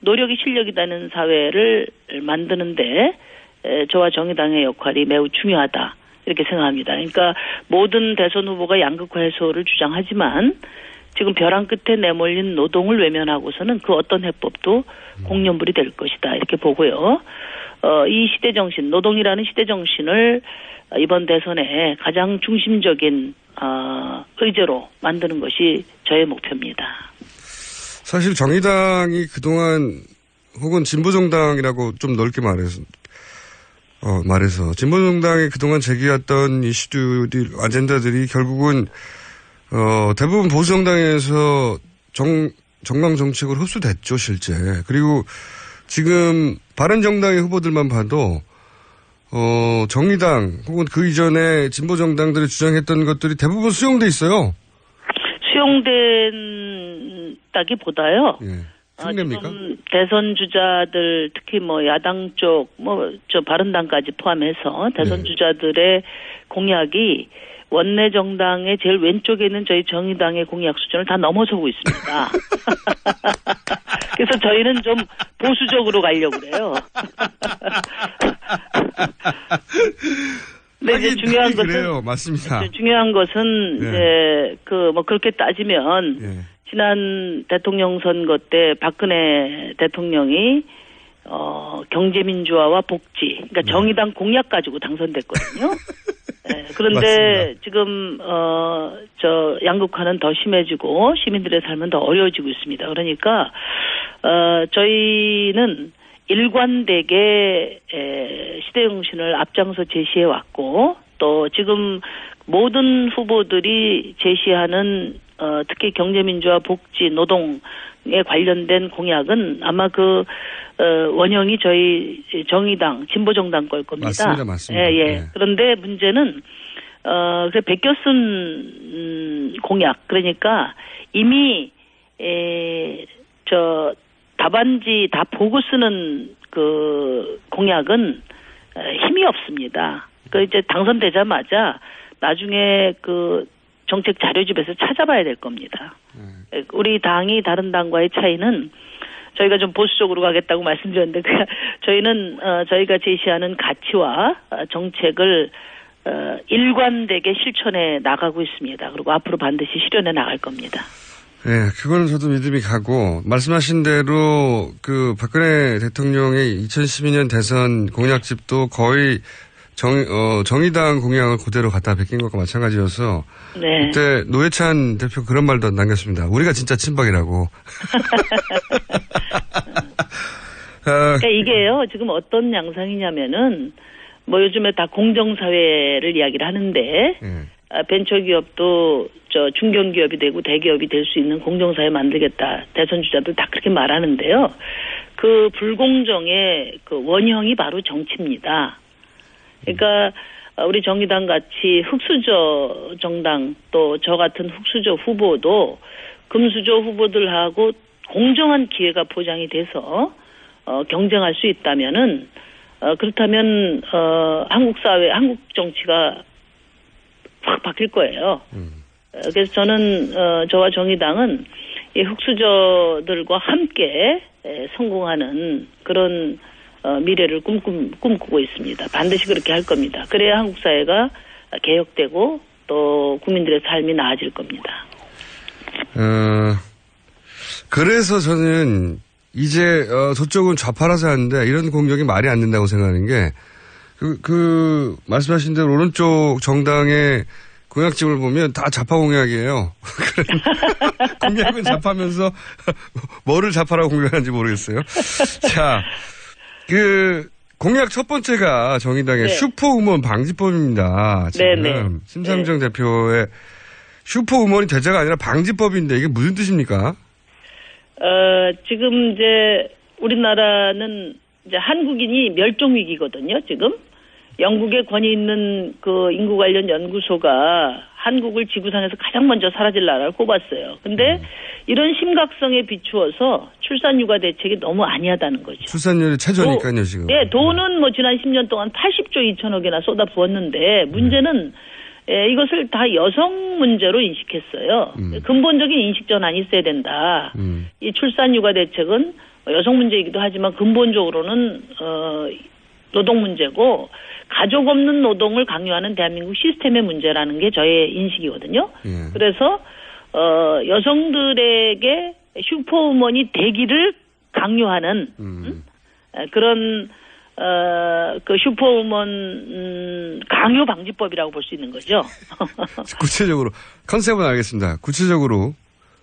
노력이 실력이라는 사회를 만드는데 저와 정의당의 역할이 매우 중요하다 이렇게 생각합니다. 그러니까 모든 대선 후보가 양극화 해소를 주장하지만 지금 벼랑 끝에 내몰린 노동을 외면하고서는 그 어떤 해법도 공연불이 될 것이다 이렇게 보고요. 이 시대 정신, 노동이라는 시대 정신을 이번 대선에 가장 중심적인 의제로 만드는 것이 저의 목표입니다. 사실 정의당이 그동안 혹은 진보정당이라고 좀 넓게 말해서 말해서 진보정당이 그동안 제기했던 이슈들, 아젠다들이 결국은 대부분 보수정당에서 정강 정책으로 흡수됐죠, 실제. 그리고 지금 바른정당의 후보들만 봐도 정의당 혹은 그 이전에 진보정당들이 주장했던 것들이 대부분 수용돼 있어요. 수용된다기보다요. 예. 흉내입니까? 지금 대선 주자들 특히 뭐 야당 쪽 저 바른당까지 포함해서 대선 주자들의 공약이 원내 정당의 제일 왼쪽에 있는 저희 정의당의 공약 수준을 다 넘어서고 있습니다. 그래서 저희는 좀 보수적으로 가려고 그래요. 근데 이제 중요한 것은 그래요. 맞습니다. 중요한 것은 이제 그렇게 따지면 예. 지난 대통령 선거 때 박근혜 대통령이 경제민주화와 복지, 그러니까 정의당 공약 가지고 당선됐거든요. 네, 그런데 맞습니다. 지금 저 양극화는 더 심해지고 시민들의 삶은 더 어려워지고 있습니다. 그러니까 저희는 일관되게 시대정신을 앞장서 제시해 왔고 또 지금 모든 후보들이 제시하는 특히 경제민주화, 복지, 노동에 관련된 공약은 아마 원형이 저희 정의당, 진보정당 걸 겁니다. 맞습니다, 맞습니다. 예. 네. 그런데 문제는 베껴 쓴 공약, 그러니까 이미 저 답안지 다 보고 쓰는 그 공약은 힘이 없습니다. 이제 당선되자마자 나중에 정책 자료집에서 찾아봐야 될 겁니다. 우리 당이 다른 당과의 차이는 저희가 좀 보수적으로 가겠다고 말씀드렸는데 저희는 저희가 제시하는 가치와 정책을 일관되게 실천해 나가고 있습니다. 그리고 앞으로 반드시 실현해 나갈 겁니다. 네, 그거는 저도 믿음이 가고 말씀하신 대로 박근혜 대통령의 2012년 대선 공약집도 거의 정의당 공약을 그대로 갖다 베낀 것과 마찬가지여서 네. 그때 노회찬 대표 그런 말도 남겼습니다. 우리가 진짜 친박이라고. 그러니까 이게요. 지금 어떤 양상이냐면은 요즘에 다 공정사회를 이야기를 하는데 벤처기업도 중견기업이 되고 대기업이 될 수 있는 공정사회 만들겠다. 대선 주자들 다 그렇게 말하는데요. 그 불공정의 원형이 바로 정치입니다. 그러니까 우리 정의당 같이 흑수저 정당 또 저 같은 흑수저 후보도 금수저 후보들하고 공정한 기회가 보장이 돼서 경쟁할 수 있다면은 그렇다면 한국 사회, 한국 정치가 확 바뀔 거예요. 그래서 저는 저와 정의당은 이 흑수저들과 함께 성공하는 그런 미래를 꿈꾸고 있습니다. 반드시 그렇게 할 겁니다. 그래야 한국 사회가 개혁되고 또 국민들의 삶이 나아질 겁니다. 그래서 저는 이제 저쪽은 좌파라서 하는데 이런 공격이 말이 안 된다고 생각하는 게 말씀하신 대로 오른쪽 정당의 공약집을 보면 다 좌파 공약이에요. 공약은 좌파면서 뭐를 좌파라고 공격하는지 모르겠어요. 자, 공약 첫 번째가 정의당의 슈퍼우먼 방지법입니다. 지금 네네. 심상정 대표의 슈퍼우먼이 대자가 아니라 방지법인데 이게 무슨 뜻입니까? 지금 이제 우리나라는 이제 한국인이 멸종 위기거든요. 지금 영국의 권위 있는 인구 관련 연구소가 한국을 지구상에서 가장 먼저 사라질 나라를 꼽았어요. 근데 이런 심각성에 비추어서 출산 육아 대책이 너무 아니하다는 거죠. 출산율이 최저니까요, 지금. 네, 돈은 지난 10년 동안 80조 2천억이나 쏟아부었는데 문제는 이것을 다 여성 문제로 인식했어요. 근본적인 인식 전환이 있어야 된다. 이 출산 육아 대책은 여성 문제이기도 하지만 근본적으로는 노동 문제고 가족 없는 노동을 강요하는 대한민국 시스템의 문제라는 게 저의 인식이거든요. 그래서 여성들에게 슈퍼우먼이 되기를 강요하는 그런 슈퍼우먼 강요 방지법이라고 볼 수 있는 거죠. 구체적으로 컨셉은 알겠습니다. 구체적으로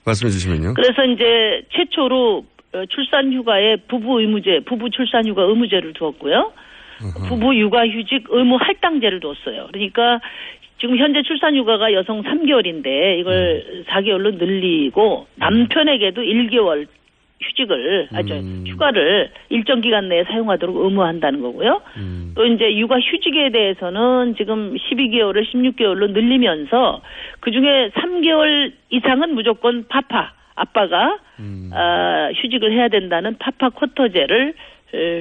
말씀해 주시면요. 그래서 이제 최초로 출산 휴가에 부부 출산 휴가 의무제를 두었고요. 부부 육아휴직 의무 할당제를 뒀어요. 그러니까 지금 현재 출산휴가가 여성 3개월인데 이걸 4개월로 늘리고 남편에게도 1개월 휴가를 일정 기간 내에 사용하도록 의무한다는 거고요. 또 이제 육아 휴직에 대해서는 지금 12개월을 16개월로 늘리면서 그 중에 3개월 이상은 무조건 아빠가 휴직을 해야 된다는 파파 쿼터제를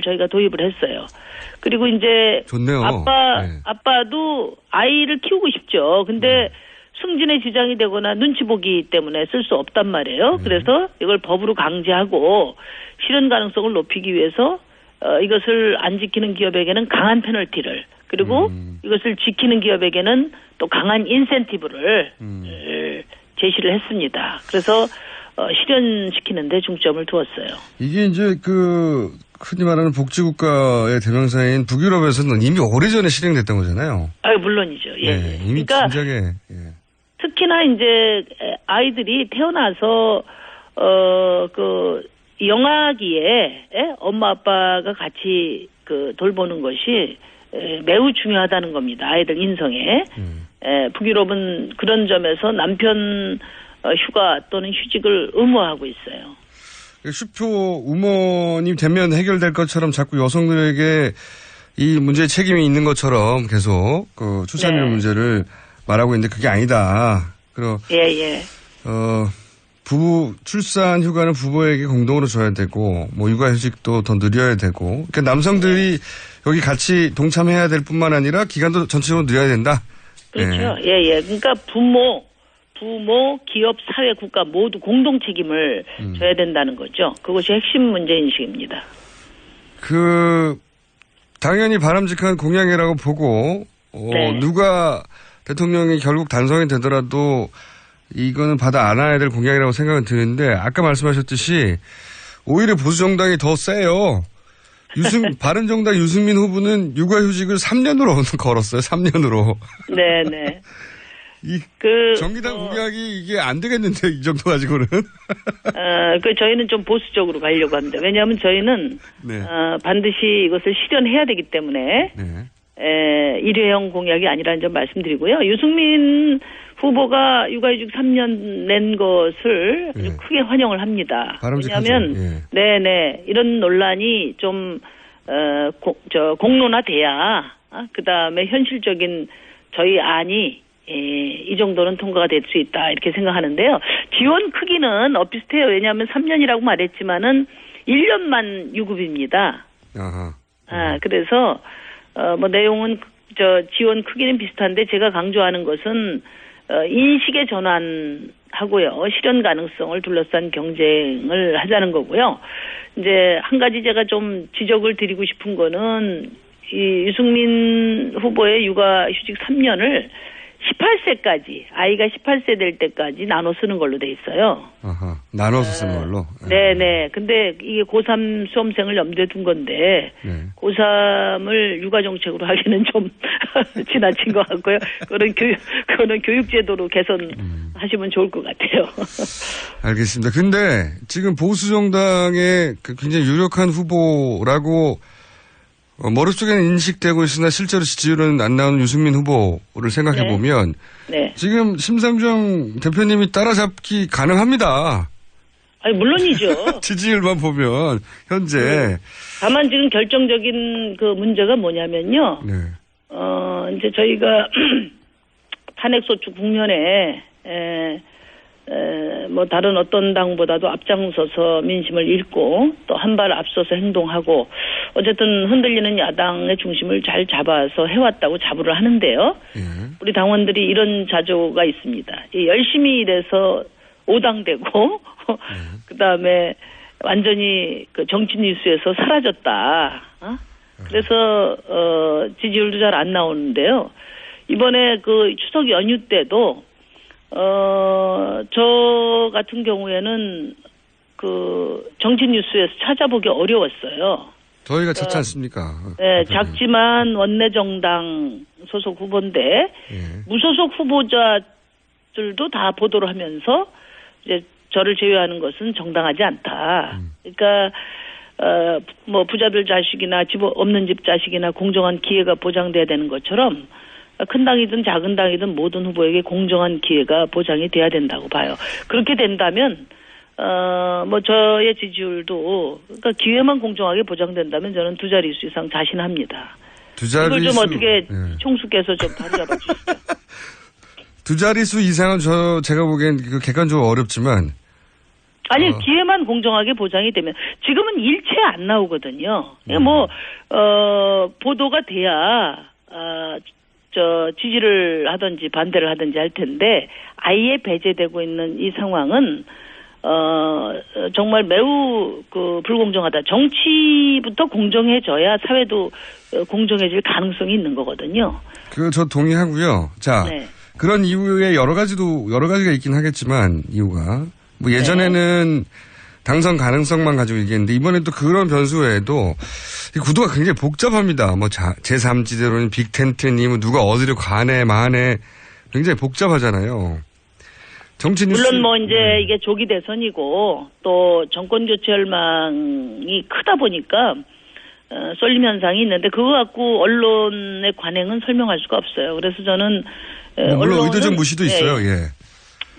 저희가 도입을 했어요. 그리고 이제 좋네요. 아빠도 아이를 키우고 싶죠. 근데 승진에 지장이 되거나 눈치 보기 때문에 쓸 수 없단 말이에요. 그래서 이걸 법으로 강제하고 실현 가능성을 높이기 위해서 이것을 안 지키는 기업에게는 강한 페널티를 그리고 이것을 지키는 기업에게는 또 강한 인센티브를 제시를 했습니다. 그래서 실현시키는 데 중점을 두었어요. 이게 이제 흔히 말하는 복지국가의 대명사인 북유럽에서는 이미 오래전에 실행됐던 거잖아요. 물론이죠. 예. 네, 이미 그러니까 진작에. 특히나 이제 아이들이 태어나서 영아기에 엄마 아빠가 같이 돌보는 것이 매우 중요하다는 겁니다. 아이들 인성에. 북유럽은 그런 점에서 남편 휴가 또는 휴직을 의무화하고 있어요. 슈퍼 우먼이 되면 해결될 것처럼 자꾸 여성들에게 이 문제에 책임이 있는 것처럼 계속 출산율 문제를 말하고 있는데 그게 아니다. 그리고 부부 출산 휴가는 부부에게 공동으로 줘야 되고 육아휴직도 더 늘려야 되고 그러니까 남성들이 여기 같이 동참해야 될 뿐만 아니라 기간도 전체적으로 늘려야 된다. 그렇죠. 예. 그러니까 부모, 기업, 사회, 국가 모두 공동 책임을 져야 된다는 거죠. 그것이 핵심 문제인식입니다. 당연히 바람직한 공약이라고 보고 누가 대통령이 결국 단성이 되더라도 이거는 받아 안아야 될 공약이라고 생각은 드는데 아까 말씀하셨듯이 오히려 보수정당이 더 세요. 바른정당 유승민 후보는 육아휴직을 3년으로 걸었어요. 3년으로. 네네. 정의당 공약이 이게 안 되겠는데 이 정도 가지고는. 저희는 좀 보수적으로 가려고 합니다. 왜냐하면 저희는 반드시 이것을 실현해야 되기 때문에 일회용 공약이 아니라는 점 말씀드리고요. 유승민 후보가 육아휴직 3년 낸 것을 아주 크게 환영을 합니다. 왜냐하면 이런 논란이 좀 공론화돼야 그다음에 현실적인 저희 안이 이 정도는 통과가 될 수 있다 이렇게 생각하는데요. 지원 크기는 비슷해요. 왜냐하면 3년이라고 말했지만은 1년만 유급입니다. 그래서 내용은 지원 크기는 비슷한데 제가 강조하는 것은 인식의 전환하고요. 실현 가능성을 둘러싼 경쟁을 하자는 거고요. 이제 한 가지 제가 좀 지적을 드리고 싶은 거는 이 유승민 후보의 육아휴직 3년을 18세까지 아이가 18세 될 때까지 나눠 쓰는 걸로 돼 있어요. 나눠서 쓰는 걸로? 네네. 근데 이게 고3 수험생을 염두에 둔 건데 고3을 육아정책으로 하기는 좀 지나친 것 같고요. 그거는 교육제도로 개선하시면 좋을 것 같아요. 알겠습니다. 근데 지금 보수정당의 굉장히 유력한 후보라고 머릿속에는 인식되고 있으나 실제로 지지율은 안 나오는 유승민 후보를 생각해보면 지금 심상정 대표님이 따라잡기 가능합니다. 물론이죠. 지지율만 보면 현재. 다만 지금 결정적인 문제가 뭐냐면요. 이제 저희가 탄핵소추 국면에 다른 어떤 당보다도 앞장서서 민심을 읽고 또 한 발 앞서서 행동하고 어쨌든 흔들리는 야당의 중심을 잘 잡아서 해왔다고 자부를 하는데요. 우리 당원들이 이런 자조가 있습니다. 열심히 일해서 오당되고 그다음에 완전히 정치 뉴스에서 사라졌다. 그래서 지지율도 잘 안 나오는데요. 이번에 추석 연휴 때도 저 같은 경우에는 정치 뉴스에서 찾아보기 어려웠어요. 저희가 찾지 않습니까? 네, 작지만 원내정당 소속 후보인데 무소속 후보자들도 다 보도를 하면서 이제 저를 제외하는 것은 정당하지 않다. 그러니까 뭐 부자들 자식이나 집 없는 집 자식이나 공정한 기회가 보장돼야 되는 것처럼 큰 당이든 작은 당이든 모든 후보에게 공정한 기회가 보장이 돼야 된다고 봐요. 그렇게 된다면 뭐 저의 지지율도 그러니까 기회만 공정하게 보장된다면 저는 두 자릿수 이상 자신합니다. 두 자릿수 이걸 좀 어떻게 총수께서 좀 바로잡아 주시죠. 두 자릿수 이상은 제가 보기엔 그 객관적으로 어렵지만 아니 기회만 공정하게 보장이 되면 지금은 일체 안 나오거든요. 뭐 보도가 돼야 지지를 하든지 반대를 하든지 할 텐데 아예 배제되고 있는 이 상황은 정말 매우 불공정하다. 정치부터 공정해져야 사회도 공정해질 가능성이 있는 거거든요. 저 동의하고요. 자, 네. 그런 이유에 여러 가지가 있긴 하겠지만 이유가 뭐 예전에는 당선 가능성만 가지고 얘기했는데 이번에 또 그런 변수 외에도 이 구도가 굉장히 복잡합니다. 뭐 제3지대로는 빅텐트니 뭐 누가 어디로 가네 마네 굉장히 복잡하잖아요. 정치 뉴스 물론 뭐 이제 이게 조기 대선이고 또 정권 교체 열망이 크다 보니까 쏠림 현상이 있는데 그거 갖고 언론의 관행은 설명할 수가 없어요. 그래서 저는 물론 의도적 무시도 있어요. 예.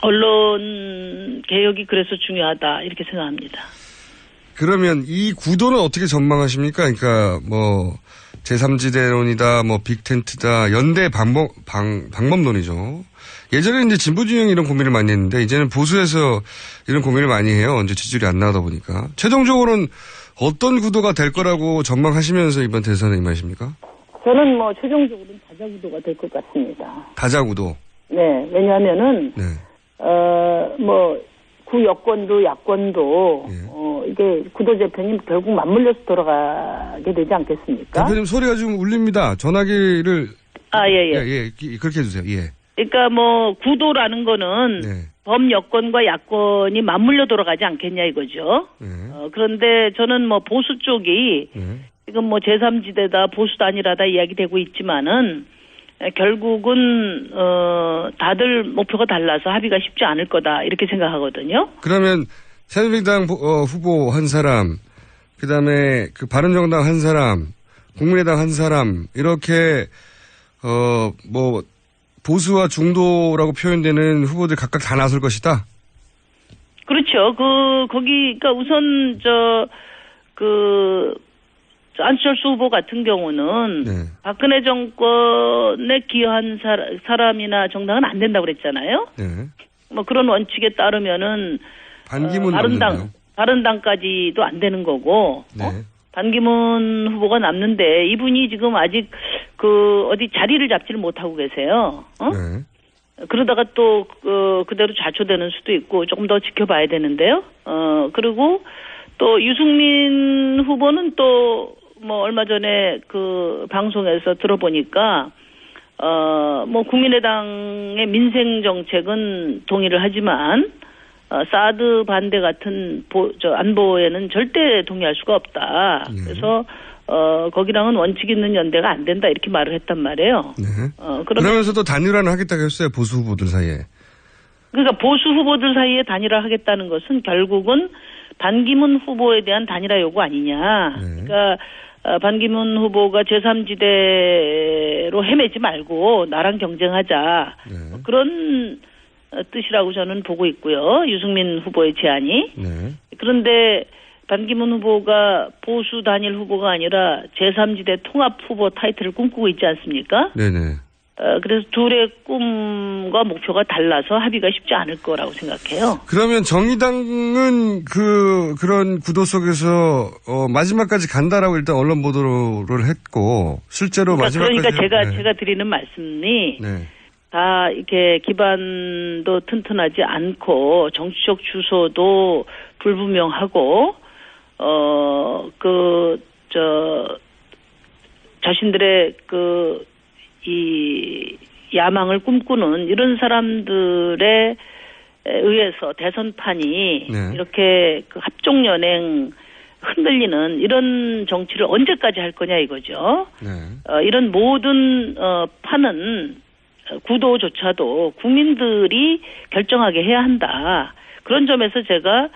언론 개혁이 그래서 중요하다 이렇게 생각합니다. 그러면 이 구도는 어떻게 전망하십니까? 그러니까 뭐 제3지대론이다, 뭐 빅텐트다, 연대 방법론이죠. 예전에 이제 진보 진영이 이런 고민을 많이 했는데 이제는 보수에서 이런 고민을 많이 해요. 이제 지지율이 안 나오다 보니까. 최종적으로는 어떤 구도가 될 거라고 전망하시면서 이번 대선에 임하십니까? 저는 뭐 최종적으로는 다자 구도가 될 것 같습니다. 다자 구도. 네, 왜냐하면은 뭐 구여권도 야권도 이게 구도 재편이 결국 맞물려서 돌아가게 되지 않겠습니까? 대표님 소리가 좀 울립니다. 전화기를 예. 그렇게 해주세요. 예. 그러니까 뭐 구도라는 거는 범여권과 야권이 맞물려 돌아가지 않겠냐 이거죠. 그런데 저는 뭐 보수 쪽이 지금 뭐 제3지대다 보수 단일화다 이야기되고 있지만은 결국은 다들 목표가 달라서 합의가 쉽지 않을 거다 이렇게 생각하거든요. 그러면 새누리당 후보 한 사람, 그다음에 그 바른정당 한 사람, 국민의당 한 사람 이렇게 뭐 보수와 중도라고 표현되는 후보들 각각 다 나설 것이다. 그렇죠. 그러니까 우선 안철수 후보 같은 경우는 박근혜 정권에 기여한 사람이나 정당은 안 된다고 그랬잖아요. 뭐 그런 원칙에 따르면은 바른당까지도 안 되는 거고 반기문 후보가 남는데 이분이 지금 아직 어디 자리를 잡지를 못하고 계세요. 그러다가 또 그대로 좌초되는 수도 있고 조금 더 지켜봐야 되는데요. 그리고 또 유승민 후보는 또 뭐 얼마 전에 그 방송에서 들어보니까 뭐 국민의당의 민생 정책은 동의를 하지만 사드 반대 같은 안보에는 절대 동의할 수가 없다. 그래서 거기랑은 원칙 있는 연대가 안 된다 이렇게 말을 했단 말이에요. 그러면서도 단일화는 하겠다고 했어요. 보수 후보들 사이에. 그러니까 보수 후보들 사이에 단일화 하겠다는 것은 결국은 반기문 후보에 대한 단일화 요구 아니냐. 그러니까 반기문 후보가 제3지대로 헤매지 말고 나랑 경쟁하자. 그런 뜻이라고 저는 보고 있고요. 유승민 후보의 제안이. 그런데 반기문 후보가 보수 단일 후보가 아니라 제3지대 통합 후보 타이틀을 꿈꾸고 있지 않습니까? 네네. 그래서 둘의 꿈과 목표가 달라서 합의가 쉽지 않을 거라고 생각해요. 그러면 정의당은 그런 구도 속에서 마지막까지 간다라고 일단 언론 보도를 했고 실제로 마지막까지. 그러니까 제가 드리는 말씀이 다 이렇게 기반도 튼튼하지 않고 정치적 주소도 불분명하고 자신들의 이 야망을 꿈꾸는 이런 사람들에 의해서 대선판이 이렇게 합종연행 흔들리는 이런 정치를 언제까지 할 거냐 이거죠. 이런 모든 판은 구도조차도 국민들이 결정하게 해야 한다. 그런 점에서 제가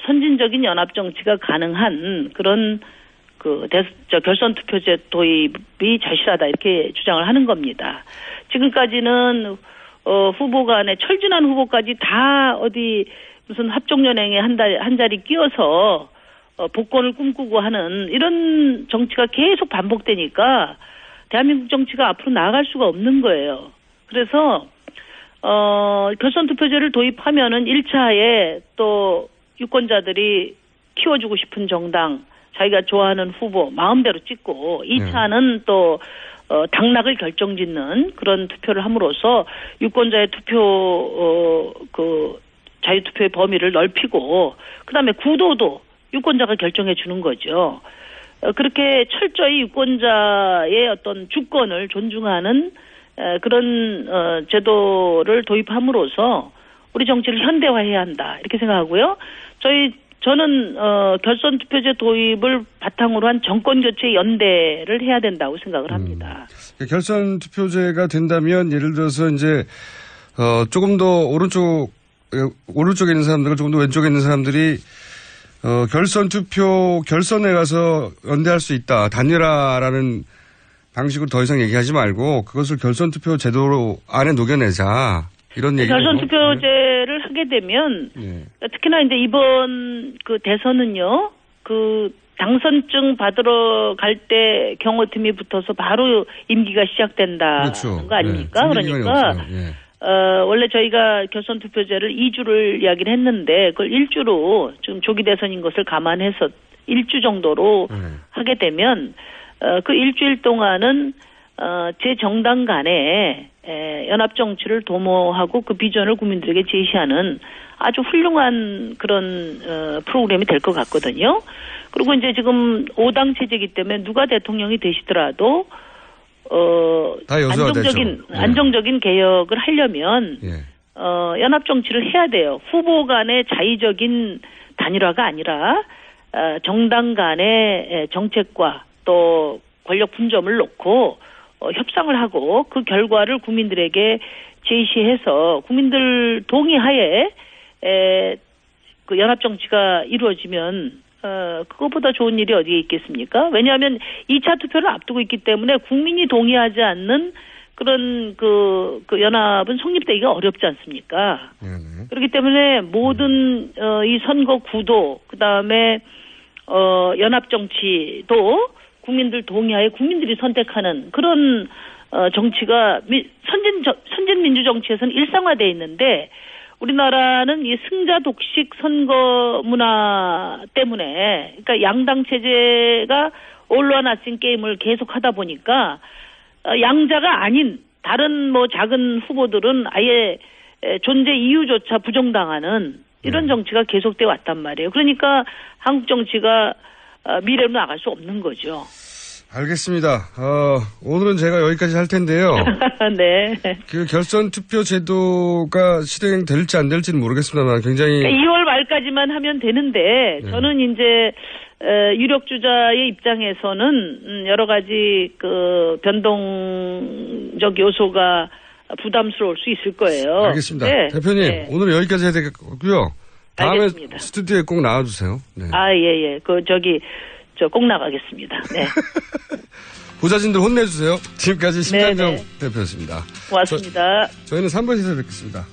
선진적인 연합 정치가 가능한 그런 결선 투표제 도입이 절실하다 이렇게 주장을 하는 겁니다. 지금까지는 후보 간에 철진한 후보까지 다 어디 무슨 합종연행에 한 자리 끼어서 복권을 꿈꾸고 하는 이런 정치가 계속 반복되니까 대한민국 정치가 앞으로 나아갈 수가 없는 거예요. 그래서 결선 투표제를 도입하면은 1차에 또 유권자들이 키워주고 싶은 정당, 자기가 좋아하는 후보 마음대로 찍고 2차는 또 당락을 결정짓는 그런 투표를 함으로써 유권자의 투표 자유투표의 범위를 넓히고 그다음에 구도도 유권자가 결정해 주는 거죠. 그렇게 철저히 유권자의 어떤 주권을 존중하는 그런 제도를 도입함으로써 우리 정치를 현대화해야 한다 이렇게 생각하고요. 저는 결선 투표제 도입을 바탕으로 한 정권 교체 연대를 해야 된다고 생각을 합니다. 결선 투표제가 된다면 예를 들어서 이제 조금 더 오른쪽에 있는 사람들과 조금 더 왼쪽에 있는 사람들이 결선에 가서 연대할 수 있다. 단일화라는 방식으로 더 이상 얘기하지 말고 그것을 결선 투표 제도로 안에 녹여내자. 이런 얘기. 결선 투표제를 하게 되면 특히나 이제 이번 대선은요. 당선증 받으러 갈 때 경호팀이 붙어서 바로 임기가 시작된다는 그렇죠. 거 아닙니까? 그러니까 원래 저희가 결선 투표제를 2주를 이야기를 했는데 그걸 1주로 지금 조기 대선인 것을 감안해서 1주 정도로 하게 되면 그 일주일 동안은 제 정당 간에 연합 정치를 도모하고 그 비전을 국민들에게 제시하는 아주 훌륭한 그런 프로그램이 될 것 같거든요. 그리고 이제 지금 5당 체제이기 때문에 누가 대통령이 되시더라도 안정적인 개혁을 하려면 연합 정치를 해야 돼요. 후보 간의 자의적인 단일화가 아니라 정당 간의 정책과 또 권력 분점을 놓고 협상을 하고 그 결과를 국민들에게 제시해서 국민들 동의하에 그 연합 정치가 이루어지면 그것보다 좋은 일이 어디에 있겠습니까? 왜냐하면 2차 투표를 앞두고 있기 때문에 국민이 동의하지 않는 그런 그 연합은 성립되기가 어렵지 않습니까? 그렇기 때문에 모든 이 선거 구도 그다음에 연합 정치도 국민들 동의하에 국민들이 선택하는 그런 정치가 선진 민주 정치에서는 일상화되어 있는데 우리나라는 이 승자 독식 선거 문화 때문에 그러니까 양당 체제가 all or nothing 게임을 계속하다 보니까 양자가 아닌 다른 작은 후보들은 아예 존재 이유조차 부정당하는 이런 정치가 계속되어 왔단 말이에요. 그러니까 한국 정치가 미래로 나갈 수 없는 거죠. 알겠습니다. 오늘은 제가 여기까지 할 텐데요. 네. 그 결선 투표 제도가 실행될지 안 될지는 모르겠습니다만 굉장히 2월 말까지만 하면 되는데 저는 이제 유력 주자의 입장에서는 여러 가지 그 변동적 요소가 부담스러울 수 있을 거예요. 알겠습니다. 네. 대표님 오늘 여기까지 해야 되겠고요. 다음에 알겠습니다. 스튜디오에 꼭 나와주세요. 네. 예. 저 꼭 나가겠습니다. 네. 부자진들 혼내주세요. 지금까지 심장정 대표였습니다. 고맙습니다. 저희는 3부에서 뵙겠습니다.